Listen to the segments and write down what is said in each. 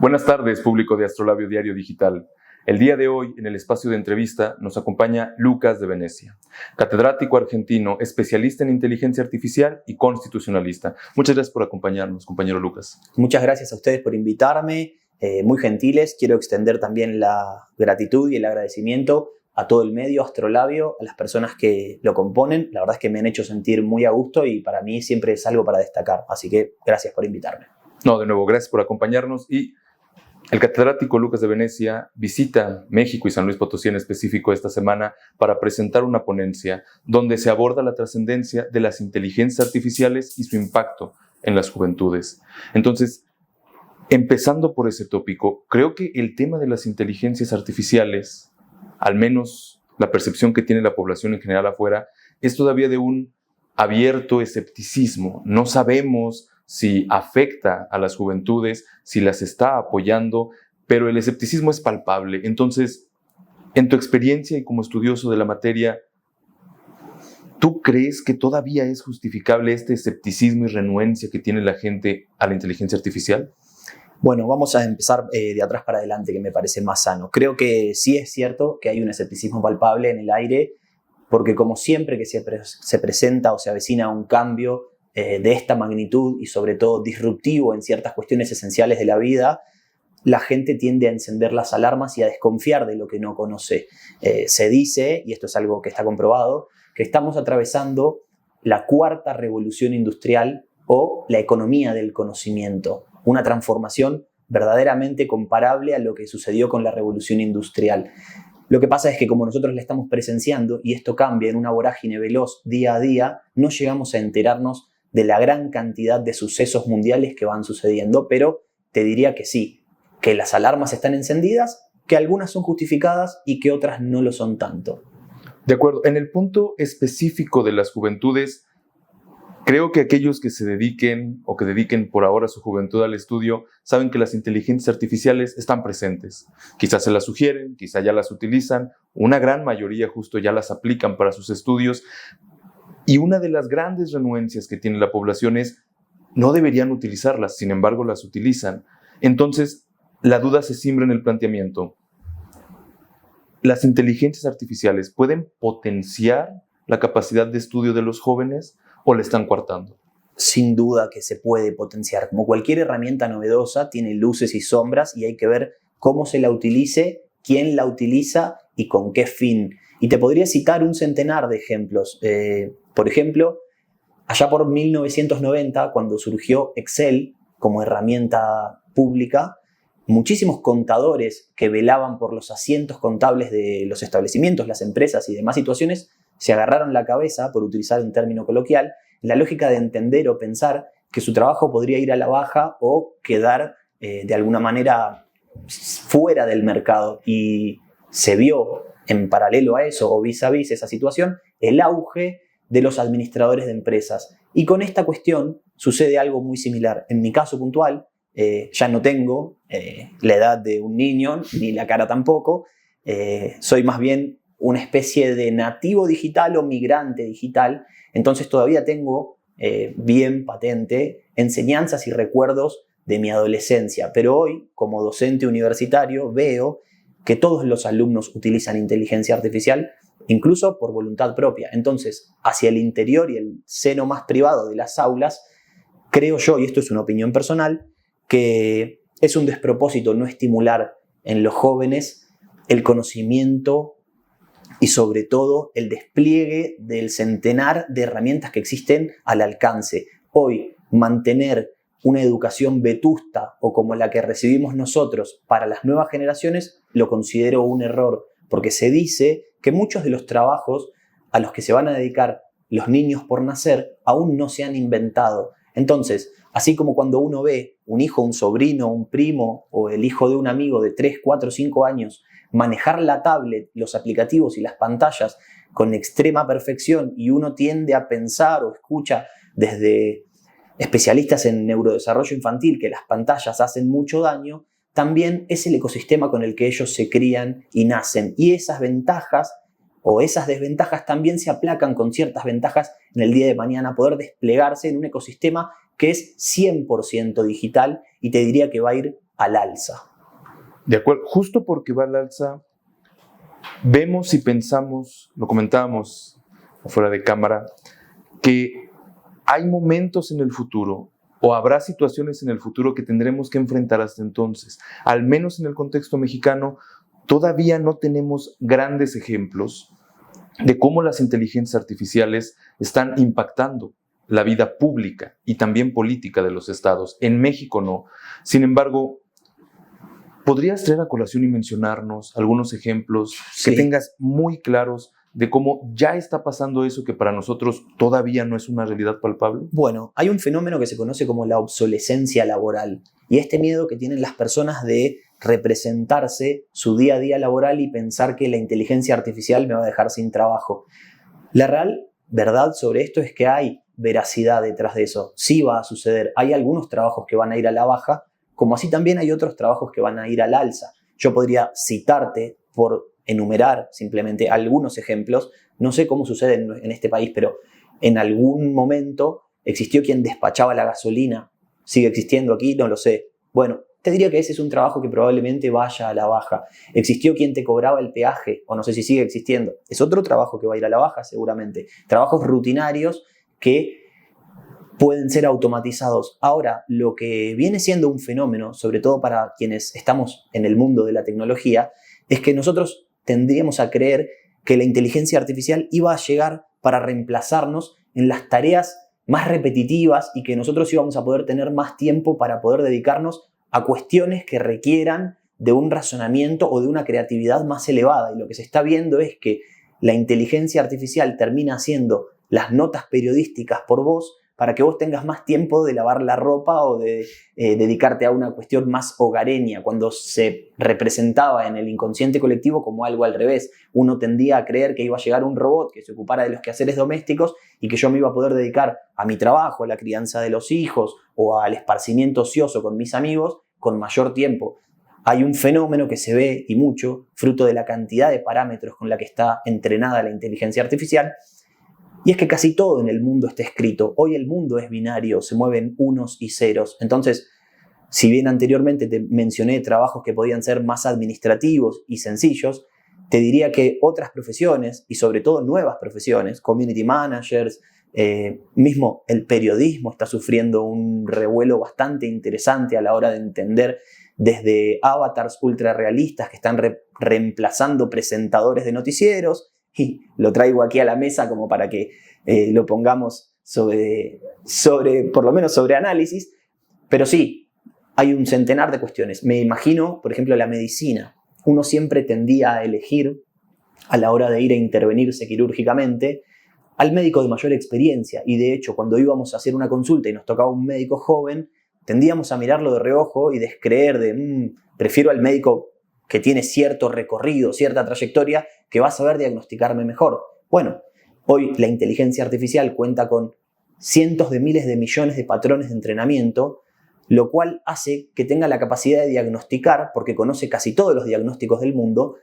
Buenas tardes, público de Astrolabio Diario Digital. El día de hoy, en el espacio de entrevista, nos acompaña Lucas de Venecia, catedrático argentino, especialista en inteligencia artificial y constitucionalista. Muchas gracias por acompañarnos, compañero Lucas. Muchas gracias a ustedes por invitarme, muy gentiles. Quiero extender también la gratitud y el agradecimiento a todo el medio Astrolabio, a las personas que lo componen. La verdad es que me han hecho sentir muy a gusto y para mí siempre es algo para destacar. Así que gracias por invitarme. No, de nuevo, gracias por acompañarnos. Y el catedrático Lucas de Venecia visita México y San Luis Potosí en específico esta semana para presentar una ponencia donde se aborda la trascendencia de las inteligencias artificiales y su impacto en las juventudes. Entonces, empezando por ese tópico, creo que el tema de las inteligencias artificiales, al menos la percepción que tiene la población en general afuera, es todavía de un abierto escepticismo. No sabemos si afecta a las juventudes, si las está apoyando, pero el escepticismo es palpable. Entonces, en tu experiencia y como estudioso de la materia, ¿tú crees que todavía es justificable este escepticismo y renuencia que tiene la gente a la inteligencia artificial? Bueno, vamos a empezar de atrás para adelante, que me parece más sano. Creo que sí es cierto que hay un escepticismo palpable en el aire, porque como siempre que se presenta o se avecina un cambio de esta magnitud y sobre todo disruptivo en ciertas cuestiones esenciales de la vida, la gente tiende a encender las alarmas y a desconfiar de lo que no conoce. Se dice, y esto es algo que está comprobado, que estamos atravesando la cuarta revolución industrial o la economía del conocimiento, una transformación verdaderamente comparable a lo que sucedió con la revolución industrial. Lo que pasa es que como nosotros la estamos presenciando y esto cambia en una vorágine veloz día a día, no llegamos a enterarnos de la gran cantidad de sucesos mundiales que van sucediendo, pero te diría que sí, que las alarmas están encendidas, que algunas son justificadas y que otras no lo son tanto. De acuerdo. En el punto específico de las juventudes, creo que aquellos que se dediquen o que dediquen por ahora su juventud al estudio saben que las inteligencias artificiales están presentes. Quizás se las sugieren, quizás ya las utilizan, una gran mayoría justo ya las aplican para sus estudios. Y una de las grandes renuencias que tiene la población es no deberían utilizarlas, sin embargo las utilizan. Entonces, la duda se siembra en el planteamiento. ¿Las inteligencias artificiales pueden potenciar la capacidad de estudio de los jóvenes o la están coartando? Sin duda que se puede potenciar. Como cualquier herramienta novedosa, tiene luces y sombras y hay que ver cómo se la utilice, quién la utiliza y con qué fin. Y te podría citar un centenar de ejemplos. Por ejemplo, allá por 1990, cuando surgió Excel como herramienta pública, muchísimos contadores que velaban por los asientos contables de los establecimientos, las empresas y demás situaciones, se agarraron la cabeza, por utilizar un término coloquial, en la lógica de entender o pensar que su trabajo podría ir a la baja o quedar de alguna manera fuera del mercado. Y se vio en paralelo a eso, o vis a vis esa situación, el auge de los administradores de empresas. Y con esta cuestión sucede algo muy similar. En mi caso puntual, ya no tengo la edad de un niño, ni la cara tampoco. Soy más bien una especie de nativo digital o migrante digital. Entonces todavía tengo bien patente enseñanzas y recuerdos de mi adolescencia. Pero hoy, como docente universitario, veo que todos los alumnos utilizan inteligencia artificial, incluso por voluntad propia. Entonces, hacia el interior y el seno más privado de las aulas, creo yo, y esto es una opinión personal, que es un despropósito no estimular en los jóvenes el conocimiento y sobre todo el despliegue del centenar de herramientas que existen al alcance. Hoy, mantener una educación vetusta o como la que recibimos nosotros para las nuevas generaciones, lo considero un error, porque se dice que muchos de los trabajos a los que se van a dedicar los niños por nacer aún no se han inventado. Entonces, así como cuando uno ve un hijo, un sobrino, un primo o el hijo de un amigo de 3, 4, 5 años manejar la tablet, los aplicativos y las pantallas con extrema perfección y uno tiende a pensar o escucha desde especialistas en neurodesarrollo infantil que las pantallas hacen mucho daño, también es el ecosistema con el que ellos se crían y nacen. Y esas ventajas o esas desventajas también se aplacan con ciertas ventajas en el día de mañana, poder desplegarse en un ecosistema que es 100% digital y te diría que va a ir al alza. De acuerdo, justo porque va al alza, vemos y pensamos, lo comentábamos afuera de cámara, que hay momentos en el futuro o habrá situaciones en el futuro que tendremos que enfrentar hasta entonces. Al menos en el contexto mexicano, todavía no tenemos grandes ejemplos de cómo las inteligencias artificiales están impactando la vida pública y también política de los estados. En México no. Sin embargo, ¿podrías traer a colación y mencionarnos algunos ejemplos que tengas muy claros de cómo ya está pasando eso que para nosotros todavía no es una realidad palpable? Bueno, hay un fenómeno que se conoce como la obsolescencia laboral y este miedo que tienen las personas de representarse su día a día laboral y pensar que la inteligencia artificial me va a dejar sin trabajo. La real verdad sobre esto es que hay veracidad detrás de eso. Sí va a suceder. Hay algunos trabajos que van a ir a la baja, como así también hay otros trabajos que van a ir al alza. Yo podría citarte por enumerar simplemente algunos ejemplos. No sé cómo sucede en este país, pero en algún momento existió quien despachaba la gasolina. ¿Sigue existiendo aquí? No lo sé. Bueno, te diría que ese es un trabajo que probablemente vaya a la baja. Existió quien te cobraba el peaje, o no sé si sigue existiendo. Es otro trabajo que va a ir a la baja seguramente. Trabajos rutinarios que pueden ser automatizados. Ahora, lo que viene siendo un fenómeno, sobre todo para quienes estamos en el mundo de la tecnología, es que nosotros tendríamos a creer que la inteligencia artificial iba a llegar para reemplazarnos en las tareas más repetitivas y que nosotros íbamos a poder tener más tiempo para poder dedicarnos a cuestiones que requieran de un razonamiento o de una creatividad más elevada. Y lo que se está viendo es que la inteligencia artificial termina haciendo las notas periodísticas por vos para que vos tengas más tiempo de lavar la ropa o de dedicarte a una cuestión más hogareña, cuando se representaba en el inconsciente colectivo como algo al revés. Uno tendía a creer que iba a llegar un robot que se ocupara de los quehaceres domésticos y que yo me iba a poder dedicar a mi trabajo, a la crianza de los hijos o al esparcimiento ocioso con mis amigos con mayor tiempo. Hay un fenómeno que se ve y mucho, fruto de la cantidad de parámetros con la que está entrenada la inteligencia artificial, y es que casi todo en el mundo está escrito. Hoy el mundo es binario, se mueven unos y ceros. Entonces, si bien anteriormente te mencioné trabajos que podían ser más administrativos y sencillos, te diría que otras profesiones, y sobre todo nuevas profesiones, community managers, mismo el periodismo está sufriendo un revuelo bastante interesante a la hora de entender desde avatars ultra realistas que están reemplazando presentadores de noticieros. Y lo traigo aquí a la mesa como para que lo pongamos por lo menos sobre análisis. Pero sí, hay un centenar de cuestiones. Me imagino, por ejemplo, la medicina. Uno siempre tendía a elegir, a la hora de ir a intervenirse quirúrgicamente, al médico de mayor experiencia. Y de hecho, cuando íbamos a hacer una consulta y nos tocaba un médico joven, tendíamos a mirarlo de reojo y descreer prefiero al médico que tiene cierto recorrido, cierta trayectoria, que va a saber diagnosticarme mejor. Bueno, hoy la inteligencia artificial cuenta con cientos de miles de millones de patrones de entrenamiento, lo cual hace que tenga la capacidad de diagnosticar, porque conoce casi todos los diagnósticos del mundo,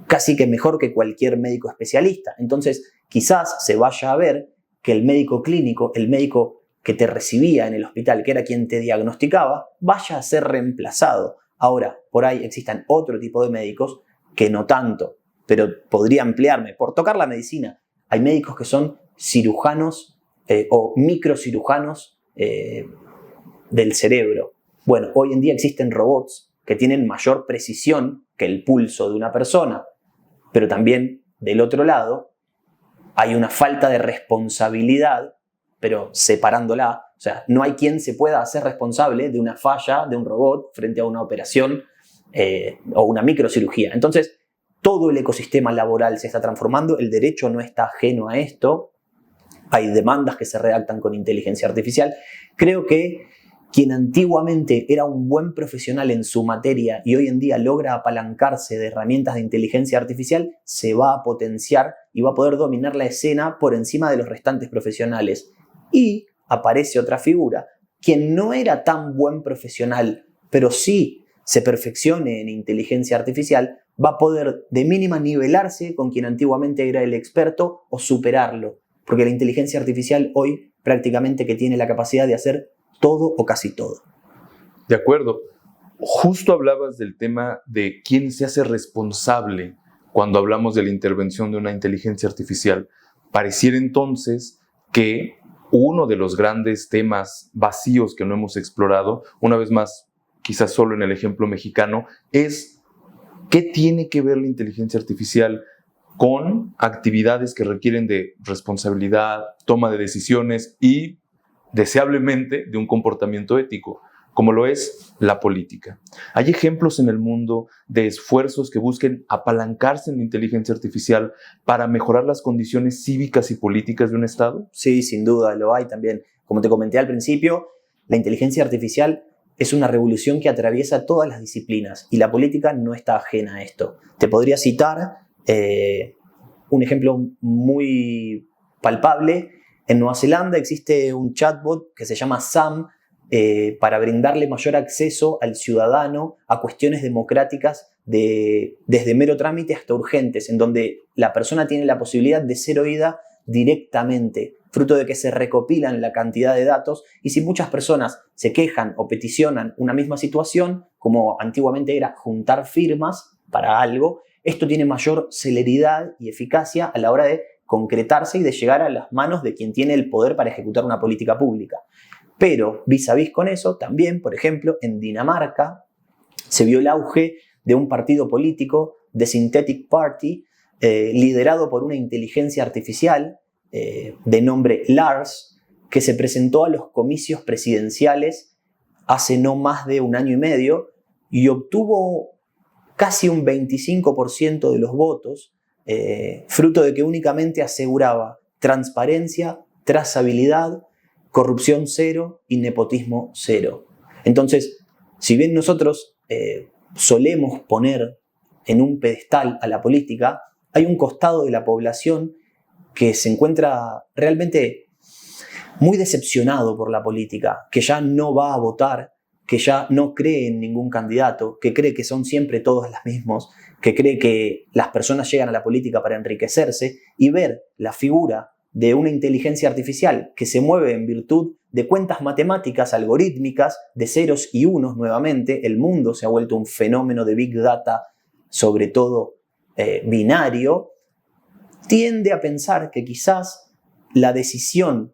casi que mejor que cualquier médico especialista. Entonces, quizás se vaya a ver que el médico clínico, el médico que te recibía en el hospital, que era quien te diagnosticaba, vaya a ser reemplazado. Ahora, por ahí existan otro tipo de médicos que no tanto, pero podría emplearme. Por tocar la medicina, hay médicos que son cirujanos o microcirujanos del cerebro. Bueno, hoy en día existen robots que tienen mayor precisión que el pulso de una persona, pero también del otro lado hay una falta de responsabilidad, pero separándola. O sea, no hay quien se pueda hacer responsable de una falla de un robot frente a una operación o una microcirugía. Entonces, todo el ecosistema laboral se está transformando, el derecho no está ajeno a esto, hay demandas que se redactan con inteligencia artificial. Creo que quien antiguamente era un buen profesional en su materia y hoy en día logra apalancarse de herramientas de inteligencia artificial, se va a potenciar y va a poder dominar la escena por encima de los restantes profesionales. Y aparece otra figura, quien no era tan buen profesional, pero sí se perfeccione en inteligencia artificial, va a poder de mínima nivelarse con quien antiguamente era el experto o superarlo, porque la inteligencia artificial hoy prácticamente que tiene la capacidad de hacer todo o casi todo. De acuerdo. Justo hablabas del tema de quién se hace responsable cuando hablamos de la intervención de una inteligencia artificial. Pareciera entonces que uno de los grandes temas vacíos que no hemos explorado, una vez más, quizás solo en el ejemplo mexicano, es qué tiene que ver la inteligencia artificial con actividades que requieren de responsabilidad, toma de decisiones y, deseablemente, de un comportamiento ético, como lo es la política. ¿Hay ejemplos en el mundo de esfuerzos que busquen apalancarse en la inteligencia artificial para mejorar las condiciones cívicas y políticas de un Estado? Sí, sin duda, lo hay también. Como te comenté al principio, la inteligencia artificial es una revolución que atraviesa todas las disciplinas y la política no está ajena a esto. Te podría citar un ejemplo muy palpable. En Nueva Zelanda existe un chatbot que se llama Sam para brindarle mayor acceso al ciudadano a cuestiones democráticas desde mero trámite hasta urgentes, en donde la persona tiene la posibilidad de ser oída directamente, fruto de que se recopilan la cantidad de datos y si muchas personas se quejan o peticionan una misma situación, como antiguamente era juntar firmas para algo, esto tiene mayor celeridad y eficacia a la hora de concretarse y de llegar a las manos de quien tiene el poder para ejecutar una política pública. Pero vis a vis con eso, también, por ejemplo, en Dinamarca se vio el auge de un partido político, The Synthetic Party, liderado por una inteligencia artificial de nombre Lars, que se presentó a los comicios presidenciales hace no más de un año y medio y obtuvo casi un 25% de los votos, fruto de que únicamente aseguraba transparencia, trazabilidad, corrupción cero y nepotismo cero. Entonces, si bien nosotros solemos poner en un pedestal a la política, hay un costado de la población que se encuentra realmente muy decepcionado por la política, que ya no va a votar, que ya no cree en ningún candidato, que cree que son siempre todos los mismos, que cree que las personas llegan a la política para enriquecerse y ver la figura de una inteligencia artificial que se mueve en virtud de cuentas matemáticas algorítmicas de ceros y unos nuevamente. El mundo se ha vuelto un fenómeno de Big Data, sobre todo binario, tiende a pensar que quizás la decisión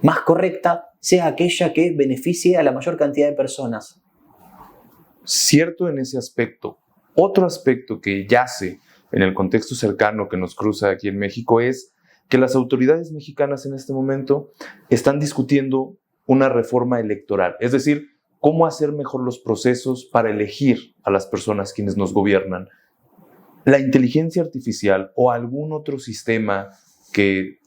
más correcta sea aquella que beneficie a la mayor cantidad de personas. Cierto en ese aspecto. Otro aspecto que yace en el contexto cercano que nos cruza aquí en México es que las autoridades mexicanas en este momento están discutiendo una reforma electoral, es decir, cómo hacer mejor los procesos para elegir a las personas quienes nos gobiernan. La inteligencia artificial o algún otro sistema que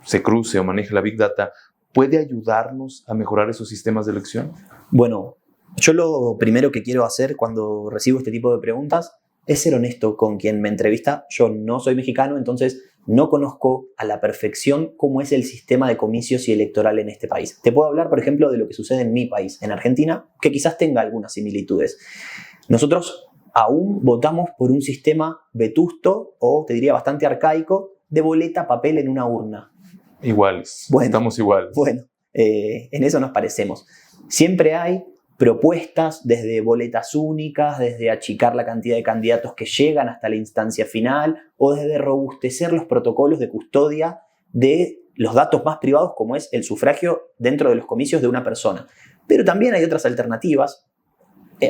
se cruce o maneje la Big Data puede ayudarnos a mejorar esos sistemas de elección. Bueno, yo lo primero que quiero hacer cuando recibo este tipo de preguntas es ser honesto con quien me entrevista. Yo no soy mexicano, entonces no conozco a la perfección cómo es el sistema de comicios y electoral en este país. Te puedo hablar, por ejemplo, de lo que sucede en mi país, en Argentina, que quizás tenga algunas similitudes. Nosotros aún votamos por un sistema vetusto o, te diría, bastante arcaico de boleta, papel en una urna. Iguales, bueno, estamos iguales. Bueno, en eso nos parecemos. Siempre hay propuestas desde boletas únicas, desde achicar la cantidad de candidatos que llegan hasta la instancia final o desde robustecer los protocolos de custodia de los datos más privados como es el sufragio dentro de los comicios de una persona. Pero también hay otras alternativas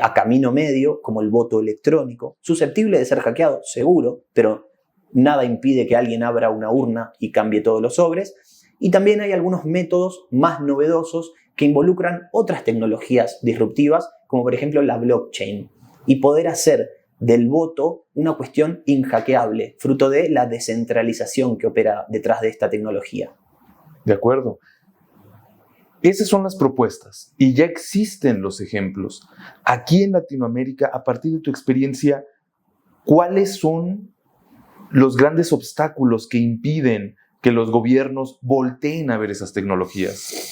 a camino medio como el voto electrónico, susceptible de ser hackeado, seguro, pero nada impide que alguien abra una urna y cambie todos los sobres. Y también hay algunos métodos más novedosos que involucran otras tecnologías disruptivas, como por ejemplo la blockchain, y poder hacer del voto una cuestión inhackeable, fruto de la descentralización que opera detrás de esta tecnología. De acuerdo. Esas son las propuestas y ya existen los ejemplos. Aquí en Latinoamérica, a partir de tu experiencia, ¿cuáles son los grandes obstáculos que impiden que los gobiernos volteen a ver esas tecnologías?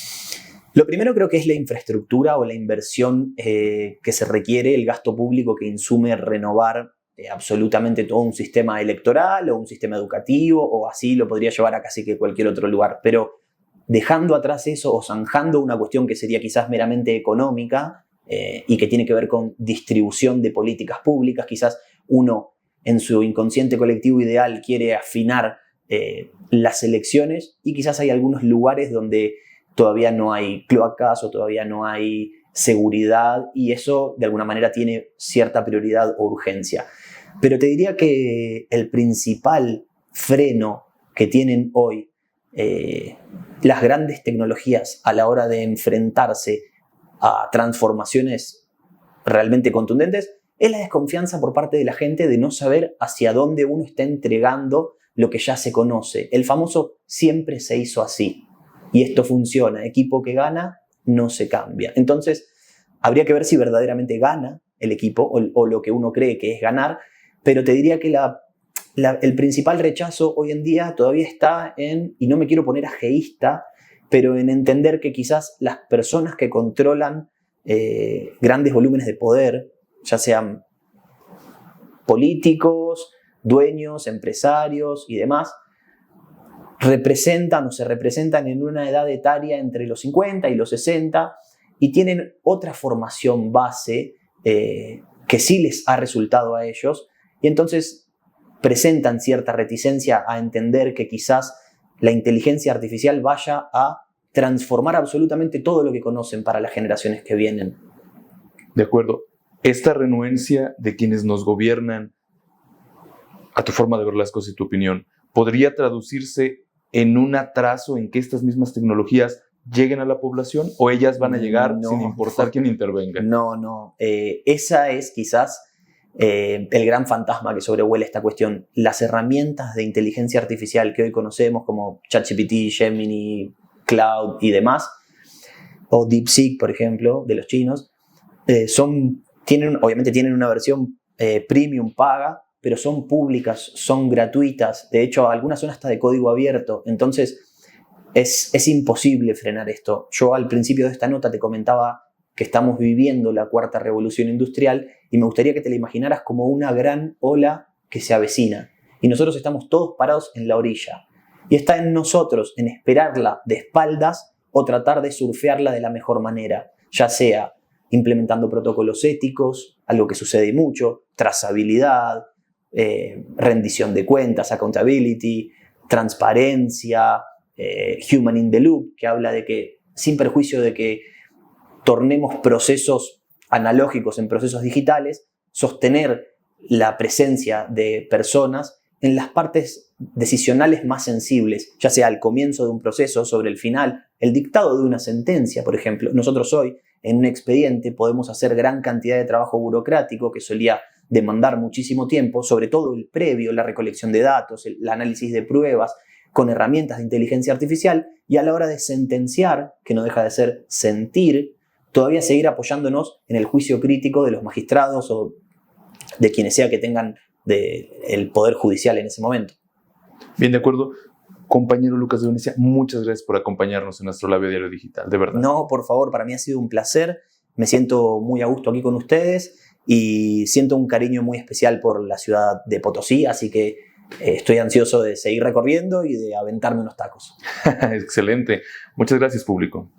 Lo primero creo que es la infraestructura o la inversión que se requiere, el gasto público que insume renovar absolutamente todo un sistema electoral o un sistema educativo, o así lo podría llevar a casi que cualquier otro lugar. Pero dejando atrás eso o zanjando una cuestión que sería quizás meramente económica, y que tiene que ver con distribución de políticas públicas. Quizás uno en su inconsciente colectivo ideal quiere afinar las elecciones y quizás hay algunos lugares donde todavía no hay cloacas o todavía no hay seguridad y eso de alguna manera tiene cierta prioridad o urgencia. Pero te diría que el principal freno que tienen hoy las grandes tecnologías a la hora de enfrentarse a transformaciones realmente contundentes es la desconfianza por parte de la gente de no saber hacia dónde uno está entregando lo que ya se conoce. El famoso siempre se hizo así y esto funciona, equipo que gana no se cambia. Entonces habría que ver si verdaderamente gana el equipo o lo que uno cree que es ganar, pero te diría que el principal rechazo hoy en día todavía está en, y no me quiero poner ajeísta, pero en entender que quizás las personas que controlan grandes volúmenes de poder, ya sean políticos, dueños, empresarios y demás, representan o se representan en una edad etaria entre los 50 y los 60 y tienen otra formación base que sí les ha resultado a ellos y entonces presentan cierta reticencia a entender que quizás la inteligencia artificial vaya a transformar absolutamente todo lo que conocen para las generaciones que vienen. De acuerdo. Esta renuencia de quienes nos gobiernan, a tu forma de ver las cosas y tu opinión, ¿podría traducirse en un atraso en que estas mismas tecnologías lleguen a la población o ellas van a llegar sin importar quién intervenga? No. Esa es quizás el gran fantasma que sobrevuela esta cuestión. Las herramientas de inteligencia artificial que hoy conocemos como ChatGPT, Gemini, Cloud y demás, o DeepSeek, por ejemplo, de los chinos, obviamente tienen una versión premium paga, pero son públicas, son gratuitas. De hecho, algunas son hasta de código abierto. Entonces, es imposible frenar esto. Yo al principio de esta nota te comentaba que estamos viviendo la cuarta revolución industrial y me gustaría que te la imaginaras como una gran ola que se avecina. Y nosotros estamos todos parados en la orilla. Y está en nosotros, en esperarla de espaldas o tratar de surfearla de la mejor manera, ya sea implementando protocolos éticos, algo que sucede mucho, trazabilidad, rendición de cuentas, accountability, transparencia, human in the loop, que habla de que, sin perjuicio de que tornemos procesos analógicos en procesos digitales, sostener la presencia de personas en las partes decisionales más sensibles, ya sea al comienzo de un proceso, sobre el final, el dictado de una sentencia, por ejemplo. Nosotros hoy, en un expediente, podemos hacer gran cantidad de trabajo burocrático que solía demandar muchísimo tiempo, sobre todo el previo, la recolección de datos, el análisis de pruebas, con herramientas de inteligencia artificial, y a la hora de sentenciar, que no deja de ser sentir, todavía seguir apoyándonos en el juicio crítico de los magistrados o de quienes sea que tengan el poder judicial en ese momento. Bien, de acuerdo. Compañero Lucas de Venecia, muchas gracias por acompañarnos en Astrolabio Diario Digital, de verdad. No, por favor, para mí ha sido un placer. Me siento muy a gusto aquí con ustedes y siento un cariño muy especial por la ciudad de Potosí, así que estoy ansioso de seguir recorriendo y de aventarme unos tacos. Excelente. Muchas gracias, público.